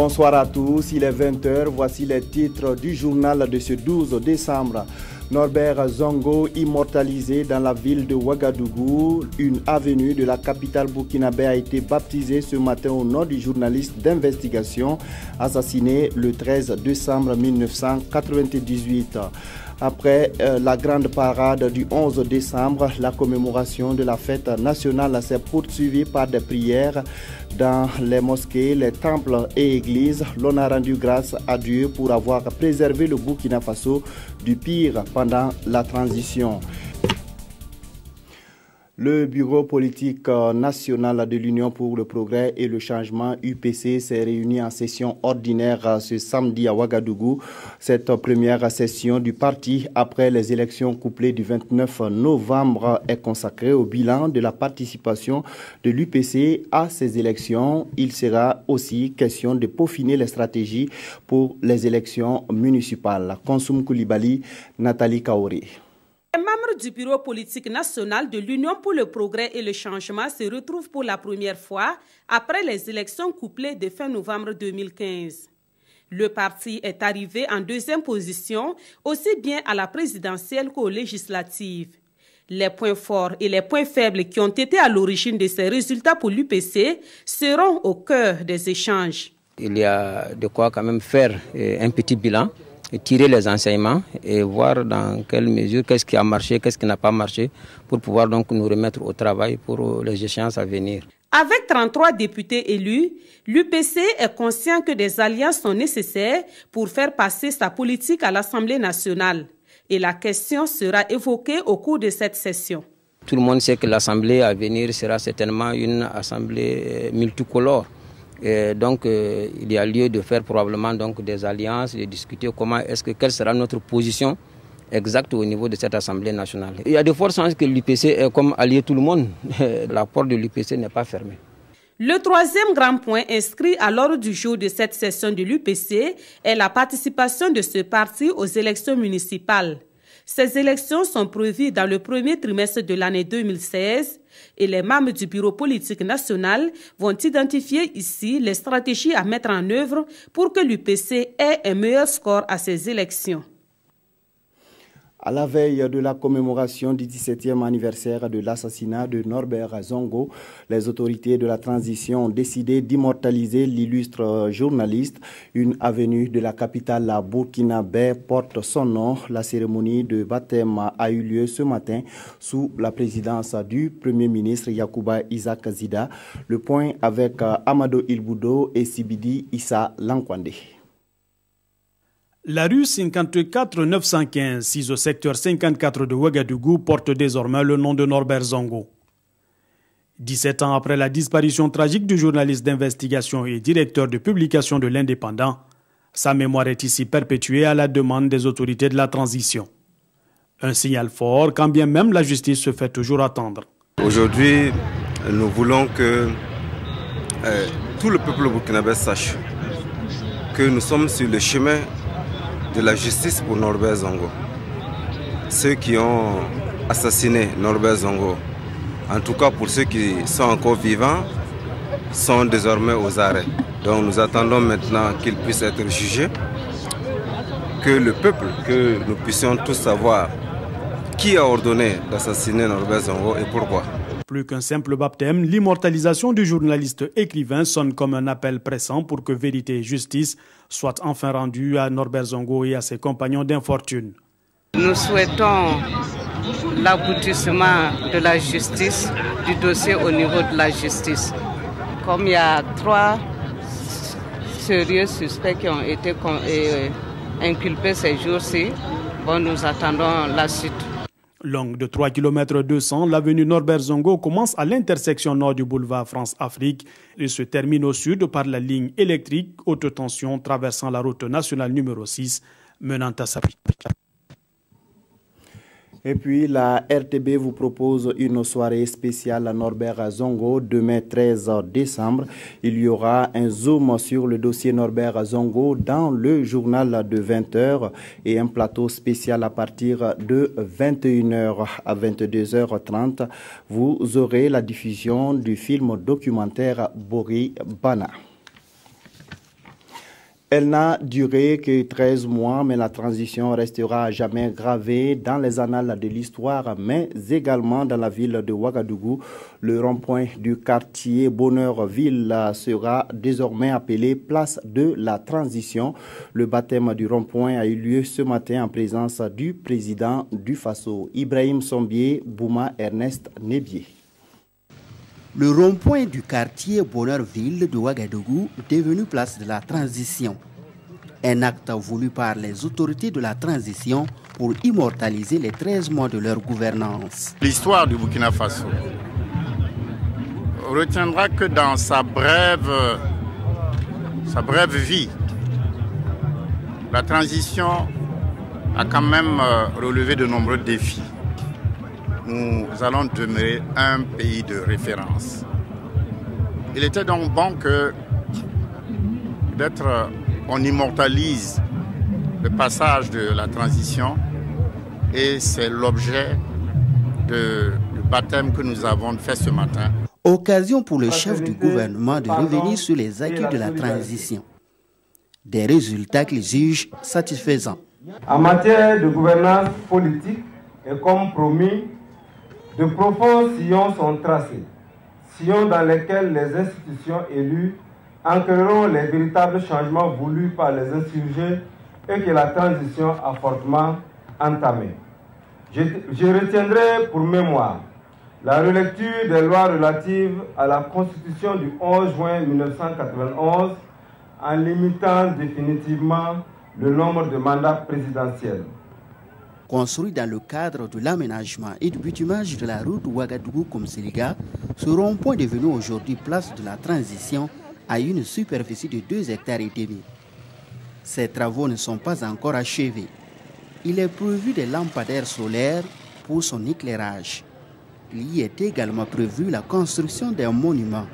Bonsoir à tous, il est 20h, voici les titres du journal de ce 12 décembre. Norbert Zongo immortalisé dans la ville de Ouagadougou. Une avenue de la capitale burkinabé a été baptisée ce matin au nom du journaliste d'investigation assassiné le 13 décembre 1998. Après la grande parade du 11 décembre, la commémoration de la fête nationale s'est poursuivie par des prières dans les mosquées, les temples et églises. L'on a rendu grâce à Dieu pour avoir préservé le Burkina Faso du pire pendant la transition. Le bureau politique national de l'Union pour le progrès et le changement UPC s'est réuni en session ordinaire ce samedi à Ouagadougou. Cette première session du parti après les élections couplées du 29 novembre est consacrée au bilan de la participation de l'UPC à ces élections. Il sera aussi question de peaufiner les stratégies pour les élections municipales. Konsoum Koulibaly, Nathalie Kaoré. Les membres du bureau politique national de l'Union pour le progrès et le changement se retrouvent pour la première fois après les élections couplées de fin novembre 2015. Le parti est arrivé en deuxième position, aussi bien à la présidentielle qu'aux législatives. Les points forts et les points faibles qui ont été à l'origine de ces résultats pour l'UPC seront au cœur des échanges. Il y a de quoi quand même faire un petit bilan, et tirer les enseignements et voir dans quelle mesure, qu'est-ce qui a marché, qu'est-ce qui n'a pas marché, pour pouvoir donc nous remettre au travail pour les échéances à venir. Avec 33 députés élus, l'UPC est conscient que des alliances sont nécessaires pour faire passer sa politique à l'Assemblée nationale. Et la question sera évoquée au cours de cette session. Tout le monde sait que l'Assemblée à venir sera certainement une assemblée multicolore. Et donc, il y a lieu de faire probablement donc, des alliances, de discuter quelle sera notre position exacte au niveau de cette Assemblée nationale. Il y a de fortes chances que l'UPC est comme allié tout le monde. La porte de l'UPC n'est pas fermée. Le troisième grand point inscrit à l'ordre du jour de cette session de l'UPC est la participation de ce parti aux élections municipales. Ces élections sont prévues dans le premier trimestre de l'année 2016 et les membres du bureau politique national vont identifier ici les stratégies à mettre en œuvre pour que l'UPC ait un meilleur score à ces élections. À la veille de la commémoration du 17e anniversaire de l'assassinat de Norbert Zongo, les autorités de la transition ont décidé d'immortaliser l'illustre journaliste. Une avenue de la capitale burkinabé porte son nom. La cérémonie de baptême a eu lieu ce matin sous la présidence du Premier ministre Yacouba Isaac Zida. Le point avec Amado Ilboudo et Sibidi Issa Lankwande. La rue 54 915, 6 au secteur 54 de Ouagadougou, porte désormais le nom de Norbert Zongo. 17 ans après la disparition tragique du journaliste d'investigation et directeur de publication de l'Indépendant, sa mémoire est ici perpétuée à la demande des autorités de la transition. Un signal fort, quand bien même la justice se fait toujours attendre. Aujourd'hui, nous voulons que tout le peuple burkinabé sache que nous sommes sur le chemin de la justice pour Norbert Zongo. Ceux qui ont assassiné Norbert Zongo, en tout cas pour ceux qui sont encore vivants, sont désormais aux arrêts. Donc nous attendons maintenant qu'ils puissent être jugés, que le peuple, que nous puissions tous savoir qui a ordonné d'assassiner Norbert Zongo et pourquoi. Plus qu'un simple baptême, l'immortalisation du journaliste écrivain sonne comme un appel pressant pour que vérité et justice soient enfin rendues à Norbert Zongo et à ses compagnons d'infortune. Nous souhaitons l'aboutissement de la justice, du dossier au niveau de la justice. Comme il y a 3 sérieux suspects qui ont été inculpés ces jours-ci, nous attendons la suite. Longue de 3 km 200, l'avenue Norbert Zongo commence à l'intersection nord du boulevard France-Afrique et se termine au sud par la ligne électrique haute tension traversant la route nationale numéro 6 menant à Sapir. Et puis la RTB vous propose une soirée spéciale à Norbert Zongo demain 13 décembre. Il y aura un zoom sur le dossier Norbert Zongo dans le journal de 20h et un plateau spécial à partir de 21h à 22h30. Vous aurez la diffusion du film documentaire Bori Bana. Elle n'a duré que 13 mois, mais la transition restera à jamais gravée dans les annales de l'histoire, mais également dans la ville de Ouagadougou. Le rond-point du quartier Bonheur-Ville sera désormais appelé Place de la Transition. Le baptême du rond-point a eu lieu ce matin en présence du président du Faso, Ibrahim Sombier Bouma Ernest Nebié. Le rond-point du quartier Bonheur-Ville de Ouagadougou est devenu place de la transition. Un acte voulu par les autorités de la transition pour immortaliser les 13 mois de leur gouvernance. L'histoire du Burkina Faso retiendra que dans sa brève vie, la transition a quand même relevé de nombreux défis. Nous allons demeurer un pays de référence. Il était donc bon que on immortalise le passage de la transition et c'est l'objet du baptême que nous avons fait ce matin. Occasion pour le chef du gouvernement de revenir sur les acquis de la transition. Des résultats qu'il juge satisfaisants. En matière de gouvernance politique et comme promis, de profonds sillons sont tracés, sillons dans lesquels les institutions élues ancreront les véritables changements voulus par les insurgés et que la transition a fortement entamés. Je retiendrai pour mémoire la relecture des lois relatives à la Constitution du 11 juin 1991 en limitant définitivement le nombre de mandats présidentiels. Construit dans le cadre de l'aménagement et du bitumage de la route Ouagadougou-Komsiliga, ce rond-point devenu aujourd'hui place de la transition a une superficie de 2,5 hectares. Ces travaux ne sont pas encore achevés. Il est prévu des lampadaires solaires pour son éclairage. Il y est également prévu la construction d'un monument.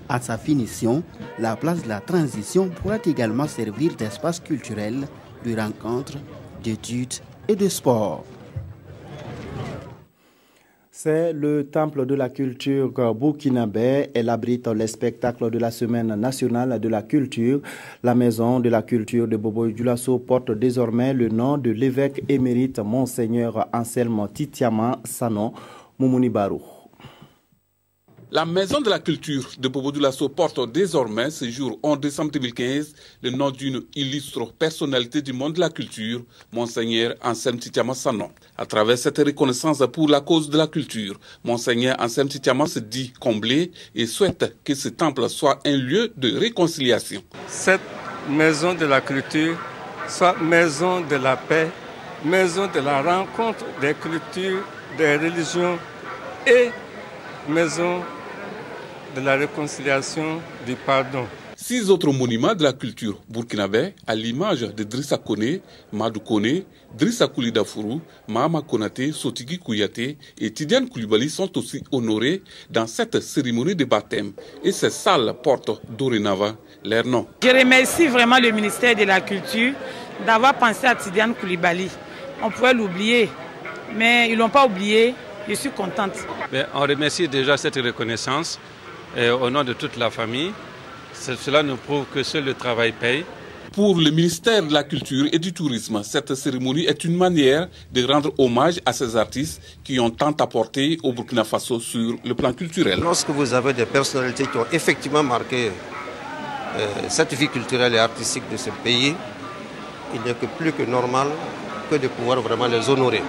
À sa finition, la place de la transition pourra également servir d'espace culturel, de rencontres, d'études et de sport. C'est le temple de la culture burkinabé. Elle abrite les spectacles de la Semaine nationale de la culture. La maison de la culture de Bobo-Dioulasso porte désormais le nom de l'évêque émérite Monseigneur Anselme Titiama Sanon Moumouni Barou. La Maison de la Culture de Bobo-Dioulasso porte désormais, ce jour 11 décembre 2015, le nom d'une illustre personnalité du monde de la culture, Monseigneur Anselme Titiama Sanon. À travers cette reconnaissance pour la cause de la culture, Monseigneur Anselme Titiama se dit comblé et souhaite que ce temple soit un lieu de réconciliation. Cette Maison de la Culture soit maison de la paix, maison de la rencontre des cultures, des religions et maison de la réconciliation, du pardon. 6 autres monuments de la culture burkinabé, à l'image de Drissa Kone, Madou Kone, Drissa Koulidafuru, Mahama Konate, Sotigi Kouyaté et Tidiane Koulibaly sont aussi honorés dans cette cérémonie de baptême. Et ces salles portent dorénavant leur nom. Je remercie vraiment le ministère de la Culture d'avoir pensé à Tidiane Koulibaly. On pourrait l'oublier, mais ils ne l'ont pas oublié. Je suis contente. On remercie déjà cette reconnaissance au nom de toute la famille. Cela nous prouve que seul le travail paye. Pour le ministère de la Culture et du Tourisme, cette cérémonie est une manière de rendre hommage à ces artistes qui ont tant apporté au Burkina Faso sur le plan culturel. Lorsque vous avez des personnalités qui ont effectivement marqué cette vie culturelle et artistique de ce pays, il n'est que plus que normal que de pouvoir vraiment les honorer.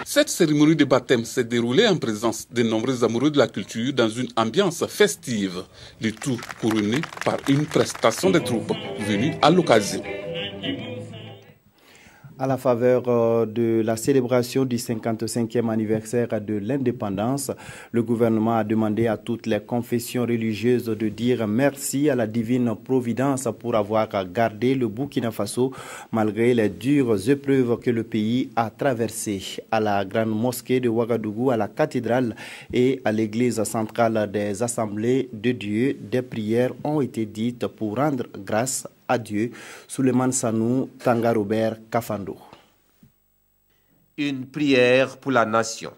Cette cérémonie de baptême s'est déroulée en présence de nombreux amoureux de la culture dans une ambiance festive, le tout couronné par une prestation de troupes venues à l'occasion. À la faveur de la célébration du 55e anniversaire de l'indépendance, le gouvernement a demandé à toutes les confessions religieuses de dire merci à la divine providence pour avoir gardé le Burkina Faso malgré les dures épreuves que le pays a traversées. À la grande mosquée de Ouagadougou, à la cathédrale et à l'église centrale des assemblées de Dieu, des prières ont été dites pour rendre grâce à Dieu. Souleymane Sanou, Tanga Robert, Kafando. Une prière pour la nation.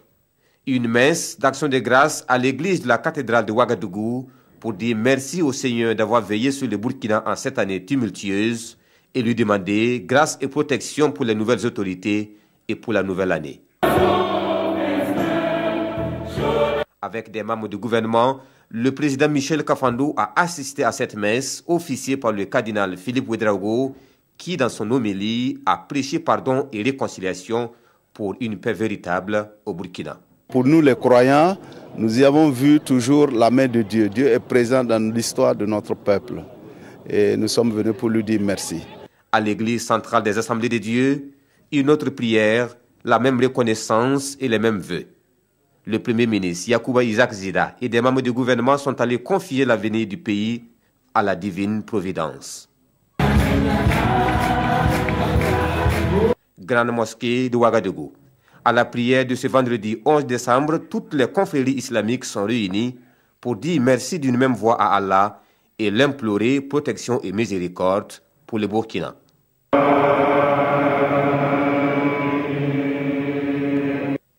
Une messe d'action de grâce à l'église de la cathédrale de Ouagadougou pour dire merci au Seigneur d'avoir veillé sur le Burkina en cette année tumultueuse et lui demander grâce et protection pour les nouvelles autorités et pour la nouvelle année. Avec des membres du gouvernement, le président Michel Kafando a assisté à cette messe officiée par le cardinal Philippe Ouédraogo qui, dans son homélie, a prêché pardon et réconciliation pour une paix véritable au Burkina. Pour nous les croyants, nous y avons vu toujours la main de Dieu. Dieu est présent dans l'histoire de notre peuple et nous sommes venus pour lui dire merci. À l'église centrale des Assemblées de Dieu, une autre prière, la même reconnaissance et les mêmes vœux. Le Premier ministre Yacouba Isaac Zida et des membres du gouvernement sont allés confier l'avenir du pays à la divine providence. Grande mosquée de Ouagadougou. À la prière de ce vendredi 11 décembre, toutes les confréries islamiques sont réunies pour dire merci d'une même voix à Allah et l'implorer protection et miséricorde pour le Burkina.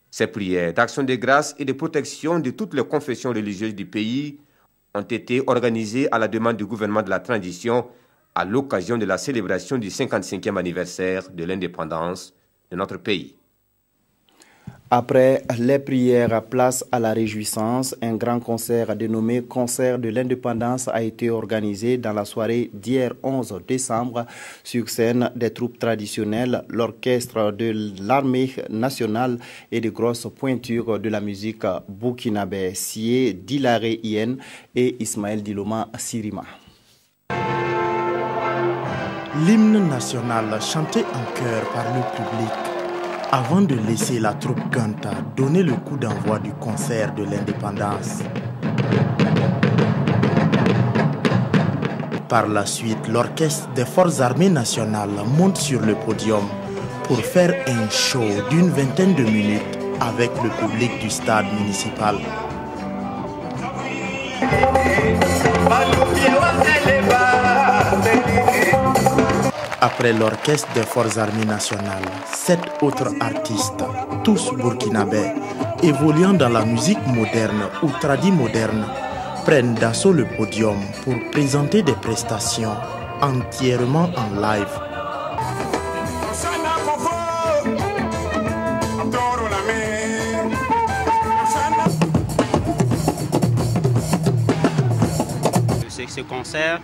Ces prières d'action de grâce et de protection de toutes les confessions religieuses du pays ont été organisées à la demande du gouvernement de la transition à l'occasion de la célébration du 55e anniversaire de l'indépendance de notre pays. Après les prières, place à la réjouissance, un grand concert dénommé Concert de l'Indépendance a été organisé dans la soirée d'hier 11 décembre sur scène des troupes traditionnelles, l'orchestre de l'armée nationale et de grosses pointures de la musique burkinabé, Sié Dilaré Ien et Ismaël Diloma Sirima. L'hymne national chanté en chœur par le public avant de laisser la troupe Ganta donner le coup d'envoi du concert de l'indépendance. Par la suite, l'orchestre des forces armées nationales monte sur le podium pour faire un show d'une vingtaine de minutes avec le public du stade municipal. Après l'orchestre des forces armées nationales, 7 autres artistes, tous burkinabés, évoluant dans la musique moderne ou tradimoderne, prennent d'assaut le podium pour présenter des prestations entièrement en live. Ce concert,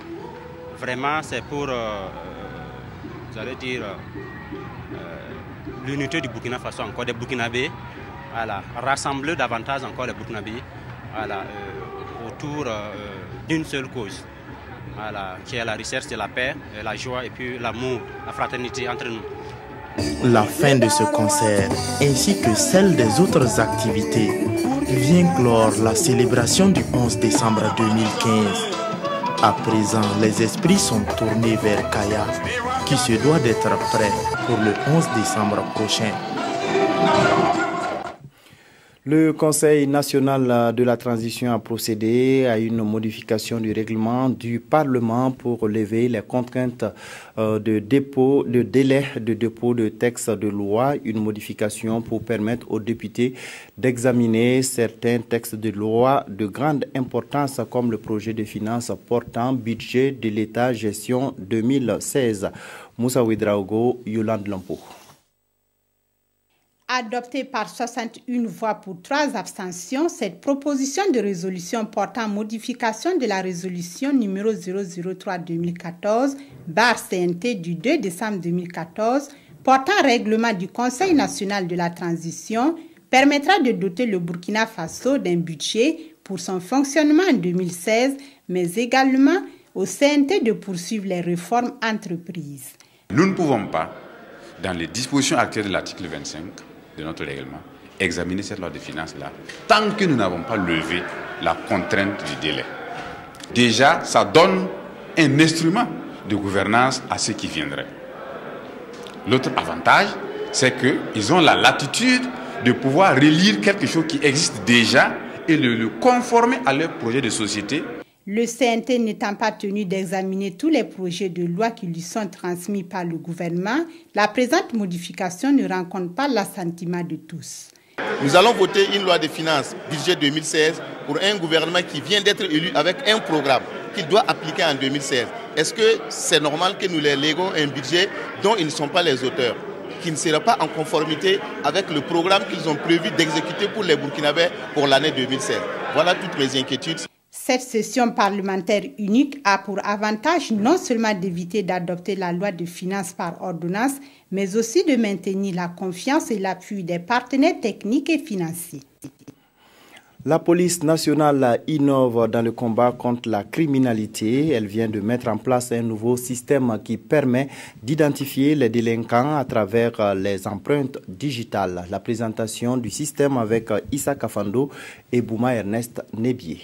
vraiment, c'est pour l'unité du Burkina Faso, encore des Burkinabés, voilà, rassembler davantage encore les Burkinabés voilà, autour d'une seule cause, voilà, qui est la recherche de la paix, la joie et puis l'amour, la fraternité entre nous. La fin de ce concert, ainsi que celle des autres activités, vient clore la célébration du 11 décembre 2015. À présent, les esprits sont tournés vers Kaya, qui se doit d'être prêt pour le 11 décembre prochain. Le Conseil national de la transition a procédé à une modification du règlement du Parlement pour lever les contraintes de délai de dépôt de textes de loi, une modification pour permettre aux députés d'examiner certains textes de loi de grande importance comme le projet de finances portant budget de l'État gestion 2016. Moussa Ouédraogo, Yolande Lampo. Adoptée par 61 voix pour 3 abstentions, cette proposition de résolution portant modification de la résolution numéro 003-2014/CNT du 2 décembre 2014 portant règlement du Conseil national de la transition permettra de doter le Burkina Faso d'un budget pour son fonctionnement en 2016, mais également au CNT de poursuivre les réformes entreprises. Nous ne pouvons pas, dans les dispositions actuelles de l'article 25, de notre règlement, examiner cette loi de finances-là tant que nous n'avons pas levé la contrainte du délai. Déjà, ça donne un instrument de gouvernance à ceux qui viendraient. L'autre avantage, c'est qu'ils ont la latitude de pouvoir relire quelque chose qui existe déjà et le conformer à leur projet de société. Le CNT n'étant pas tenu d'examiner tous les projets de loi qui lui sont transmis par le gouvernement, la présente modification ne rencontre pas l'assentiment de tous. Nous allons voter une loi de finances, budget 2016, pour un gouvernement qui vient d'être élu avec un programme qu'il doit appliquer en 2016. Est-ce que c'est normal que nous les léguons un budget dont ils ne sont pas les auteurs, qui ne sera pas en conformité avec le programme qu'ils ont prévu d'exécuter pour les Burkinabés pour l'année 2016? Voilà toutes mes inquiétudes. Cette session parlementaire unique a pour avantage non seulement d'éviter d'adopter la loi de finances par ordonnance, mais aussi de maintenir la confiance et l'appui des partenaires techniques et financiers. La police nationale innove dans le combat contre la criminalité. Elle vient de mettre en place un nouveau système qui permet d'identifier les délinquants à travers les empreintes digitales. La présentation du système avec Issa Kafando et Bouma Ernest Nebié.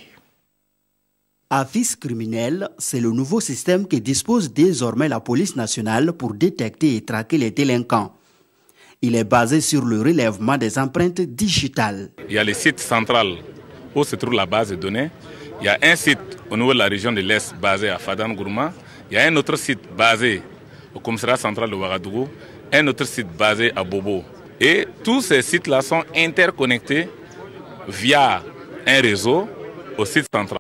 AFIS criminel, c'est le nouveau système que dispose désormais la police nationale pour détecter et traquer les délinquants. Il est basé sur le relèvement des empreintes digitales. Il y a le site central où se trouve la base de données. Il y a un site au niveau de la région de l'Est basé à Fadan Gourma. Il y a un autre site basé au commissariat central de Ouagadougou. Un autre site basé à Bobo. Et tous ces sites-là sont interconnectés via un réseau au site central.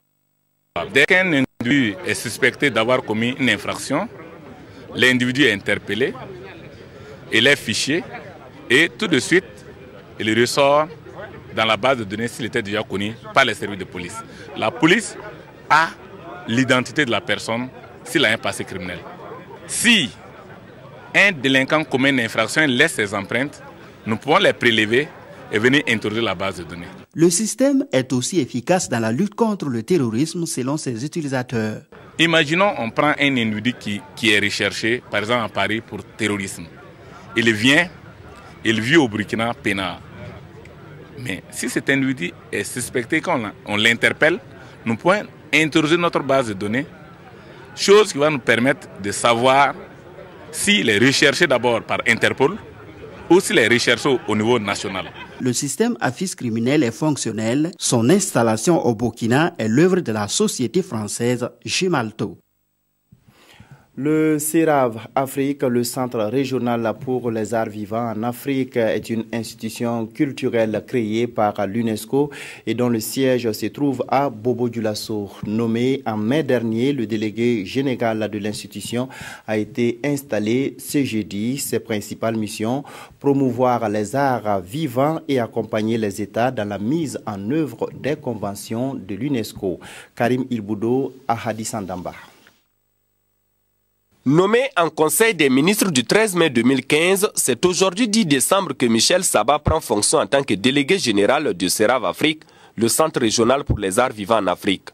Dès qu'un individu est suspecté d'avoir commis une infraction, l'individu est interpellé, il est fiché et tout de suite, il ressort dans la base de données s'il était déjà connu par les services de police. La police a l'identité de la personne s'il a un passé criminel. Si un délinquant commet une infraction et laisse ses empreintes, nous pouvons les prélever et venir introduire la base de données. Le système est aussi efficace dans la lutte contre le terrorisme selon ses utilisateurs. Imaginons on prend un individu qui est recherché, par exemple à Paris, pour terrorisme. Il vient, il vit au Burkina Pénal. Mais si cet individu est suspecté, quand on l'interpelle, nous pouvons introduire notre base de données, chose qui va nous permettre de savoir s'il est recherché d'abord par Interpol ou s'il est recherché au niveau national. Le système AFIS criminel est fonctionnel. Son installation au Burkina est l'œuvre de la société française Gemalto. Le CERAV Afrique, le Centre régional pour les arts vivants en Afrique, est une institution culturelle créée par l'UNESCO et dont le siège se trouve à Bobo-Dioulasso. Nommé en mai dernier, le délégué général de l'institution a été installé ce jeudi. Ses principales missions, promouvoir les arts vivants et accompagner les États dans la mise en œuvre des conventions de l'UNESCO. Karim Ilboudo, Ahadi Sandamba. Nommé en Conseil des ministres du 13 mai 2015, c'est aujourd'hui 10 décembre que Michel Saba prend fonction en tant que délégué général du CERAV Afrique, le Centre régional pour les arts vivants en Afrique.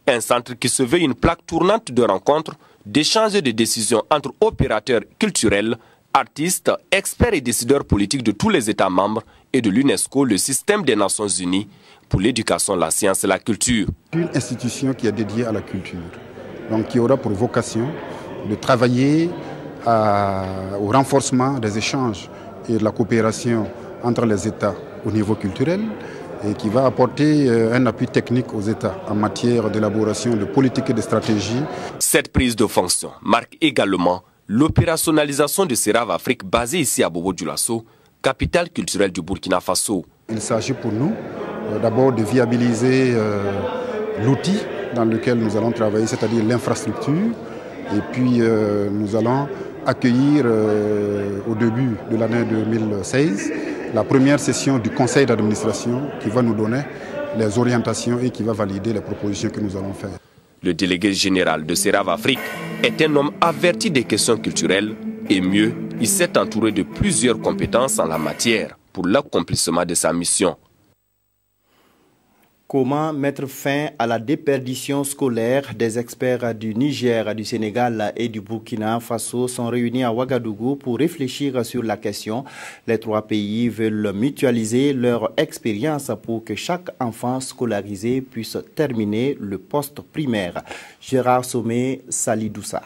Un centre qui se veut une plaque tournante de rencontres, d'échanges et de décisions entre opérateurs culturels, artistes, experts et décideurs politiques de tous les États membres et de l'UNESCO, le système des Nations Unies pour l'éducation, la science et la culture. Une institution qui est dédiée à la culture, donc qui aura pour vocation de travailler au renforcement des échanges et de la coopération entre les États au niveau culturel et qui va apporter un appui technique aux États en matière d'élaboration de politiques et de stratégies. Cette prise de fonction marque également l'opérationnalisation de CERAV Afrique basée ici à Bobo-Dioulasso, capitale culturelle du Burkina Faso. Il s'agit pour nous d'abord de viabiliser l'outil dans lequel nous allons travailler, c'est-à-dire l'infrastructure. Et puis nous allons accueillir au début de l'année 2016 la première session du conseil d'administration qui va nous donner les orientations et qui va valider les propositions que nous allons faire. Le délégué général de CERAV Afrique est un homme averti des questions culturelles et mieux, il s'est entouré de plusieurs compétences en la matière pour l'accomplissement de sa mission. Comment mettre fin à la déperdition scolaire? Des experts du Niger, du Sénégal et du Burkina Faso sont réunis à Ouagadougou pour réfléchir sur la question. Les trois pays veulent mutualiser leur expérience pour que chaque enfant scolarisé puisse terminer le poste primaire. Gérard Sommet, Salidoussa.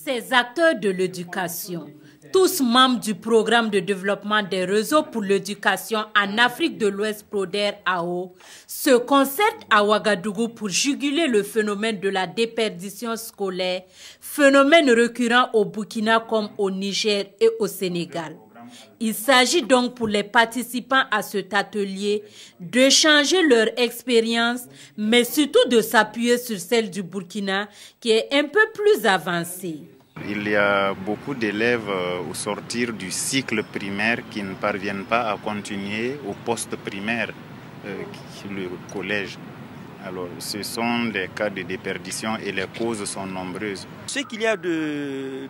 Ces acteurs de l'éducation, tous membres du programme de développement des réseaux pour l'éducation en Afrique de l'Ouest PRODER-AO, se concertent à Ouagadougou pour juguler le phénomène de la déperdition scolaire, phénomène récurrent au Burkina comme au Niger et au Sénégal. Il s'agit donc pour les participants à cet atelier de changer leur expérience, mais surtout de s'appuyer sur celle du Burkina qui est un peu plus avancée. Il y a beaucoup d'élèves au sortir du cycle primaire qui ne parviennent pas à continuer au poste primaire, le collège. Alors, ce sont des cas de déperdition et les causes sont nombreuses. Ce qu'il y a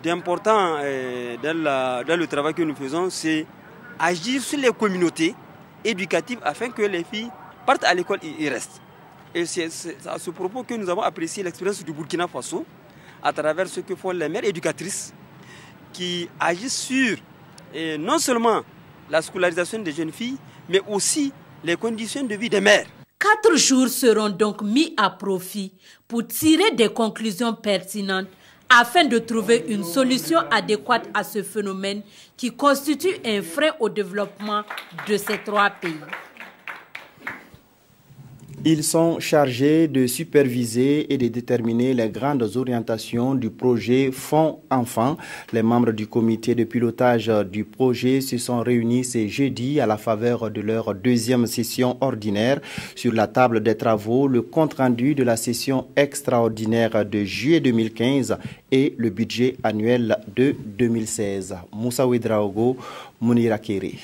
d'important dans le travail que nous faisons, c'est agir sur les communautés éducatives afin que les filles partent à l'école et restent. Et c'est à ce propos que nous avons apprécié l'expérience du Burkina Faso à travers ce que font les mères éducatrices qui agissent sur non seulement la scolarisation des jeunes filles, mais aussi les conditions de vie des mères. 4 jours seront donc mis à profit pour tirer des conclusions pertinentes afin de trouver une solution adéquate à ce phénomène qui constitue un frein au développement de ces 3 pays. Ils sont chargés de superviser et de déterminer les grandes orientations du projet Fonds Enfants. Les membres du comité de pilotage du projet se sont réunis ce jeudi à la faveur de leur 2e session ordinaire. Sur la table des travaux, le compte-rendu de la session extraordinaire de juillet 2015 et le budget annuel de 2016. Moussa Ouedraogo, Mounira Kéré.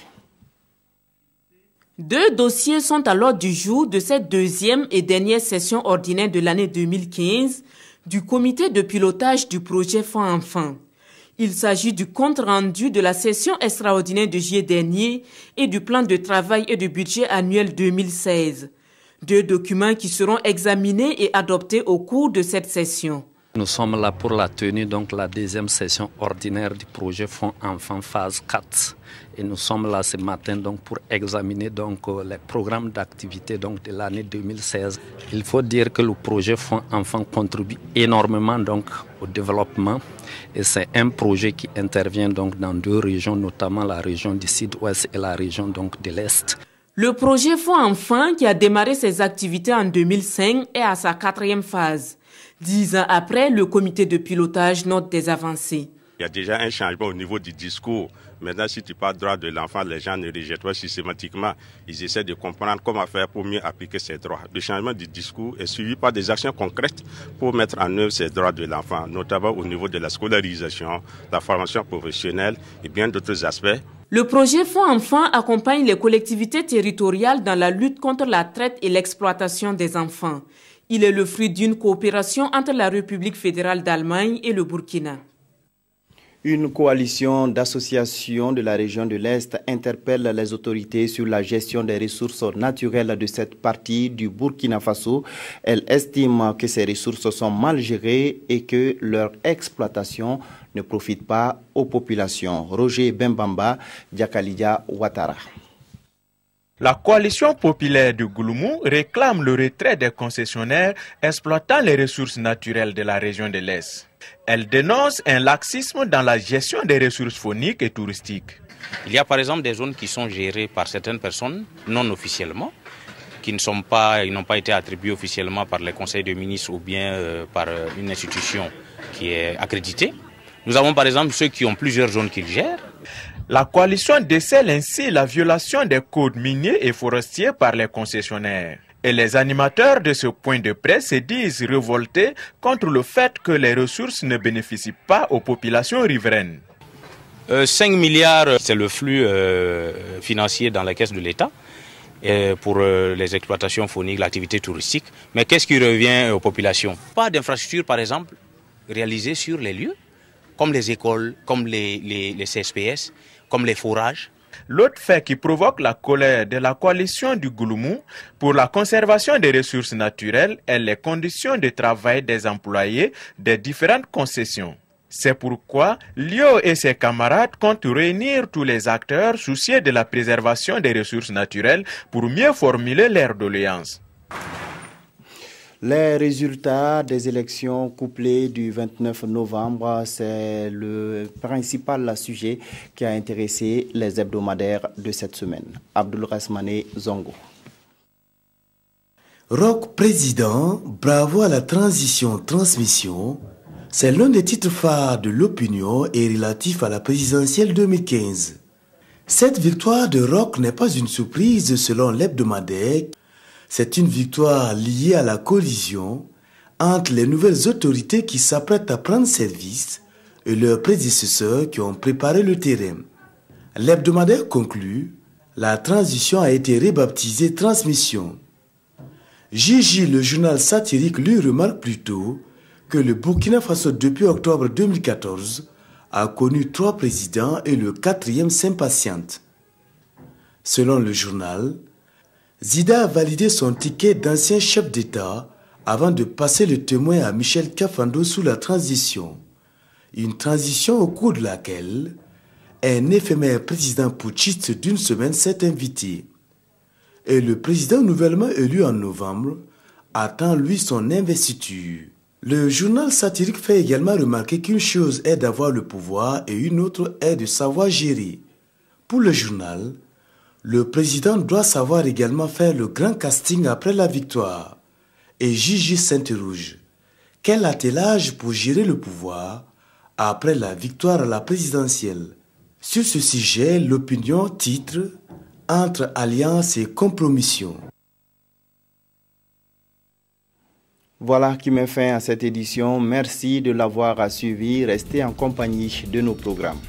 2 dossiers sont à l'ordre du jour de cette 2e et dernière session ordinaire de l'année 2015 du comité de pilotage du projet Fonds Enfants. Il s'agit du compte-rendu de la session extraordinaire de juillet dernier et du plan de travail et du budget annuel 2016. 2 documents qui seront examinés et adoptés au cours de cette session. Nous sommes là pour la tenue donc la 2e session ordinaire du projet Fonds Enfants phase 4. Et nous sommes là ce matin donc pour examiner donc les programmes d'activité donc de l'année 2016. Il faut dire que le projet Fonds Enfants contribue énormément donc au développement et c'est un projet qui intervient donc dans 2 régions, notamment la région du Sud-Ouest et la région donc de l'Est. Le projet Fonds Enfants qui a démarré ses activités en 2005 est à sa 4e phase. 10 ans après, le comité de pilotage note des avancées. Il y a déjà un changement au niveau du discours. Maintenant, si tu parles droit de l'enfant, les gens ne rejettent pas systématiquement. Ils essaient de comprendre comment faire pour mieux appliquer ces droits. Le changement du discours est suivi par des actions concrètes pour mettre en œuvre ces droits de l'enfant, notamment au niveau de la scolarisation, la formation professionnelle et bien d'autres aspects. Le projet Fonds Enfants accompagne les collectivités territoriales dans la lutte contre la traite et l'exploitation des enfants. Il est le fruit d'une coopération entre la République fédérale d'Allemagne et le Burkina. Une coalition d'associations de la région de l'Est interpelle les autorités sur la gestion des ressources naturelles de cette partie du Burkina Faso. Elle estime que ces ressources sont mal gérées et que leur exploitation ne profite pas aux populations. Roger Bembamba, Diakalidia Ouattara. La coalition populaire de Gouloumou réclame le retrait des concessionnaires exploitant les ressources naturelles de la région de l'Est. Elle dénonce un laxisme dans la gestion des ressources fauniques et touristiques. Il y a par exemple des zones qui sont gérées par certaines personnes non officiellement, qui n'ont pas été attribuées officiellement par les conseils de ministres ou bien par une institution qui est accréditée. Nous avons par exemple ceux qui ont plusieurs zones qu'ils gèrent. La coalition décèle ainsi la violation des codes miniers et forestiers par les concessionnaires. Et les animateurs de ce point de presse se disent révoltés contre le fait que les ressources ne bénéficient pas aux populations riveraines. 5 milliards, c'est le flux financier dans la caisse de l'État pour les exploitations fauniques, l'activité touristique. Mais qu'est-ce qui revient aux populations? Pas d'infrastructures, par exemple, réalisées sur les lieux, comme les écoles, comme les CSPS, comme les forages. L'autre fait qui provoque la colère de la coalition du Gouloumou pour la conservation des ressources naturelles est les conditions de travail des employés des différentes concessions. C'est pourquoi Lio et ses camarades comptent réunir tous les acteurs soucieux de la préservation des ressources naturelles pour mieux formuler leurs doléances. Les résultats des élections couplées du 29 novembre, c'est le principal sujet qui a intéressé les hebdomadaires de cette semaine. Abdul Rasmane Zongo. Rock président, bravo à la transition-transmission, c'est l'un des titres phares de l'opinion et relatif à la présidentielle 2015. Cette victoire de Roch n'est pas une surprise selon l'hebdomadaire. C'est une victoire liée à la collision entre les nouvelles autorités qui s'apprêtent à prendre service et leurs prédécesseurs qui ont préparé le terrain. L'hebdomadaire conclut, la transition a été rebaptisée Transmission. Gigi, le journal satirique, lui remarque plutôt que le Burkina Faso depuis octobre 2014 a connu 3 présidents et le 4e s'impatiente. Selon le journal, Zida a validé son ticket d'ancien chef d'État avant de passer le témoin à Michel Kafando sous la transition. Une transition au cours de laquelle un éphémère président putschiste d'une semaine s'est invité. Et le président nouvellement élu en novembre attend lui son investiture. Le journal satirique fait également remarquer qu'une chose est d'avoir le pouvoir et une autre est de savoir gérer. Pour le journal, le président doit savoir également faire le grand casting après la victoire. Et Gigi s'interroge. Quel attelage pour gérer le pouvoir après la victoire à la présidentielle? Sur ce sujet, l'opinion titre « Entre alliance et compromission ». Voilà qui met fin à cette édition. Merci de l'avoir suivi. Restez en compagnie de nos programmes.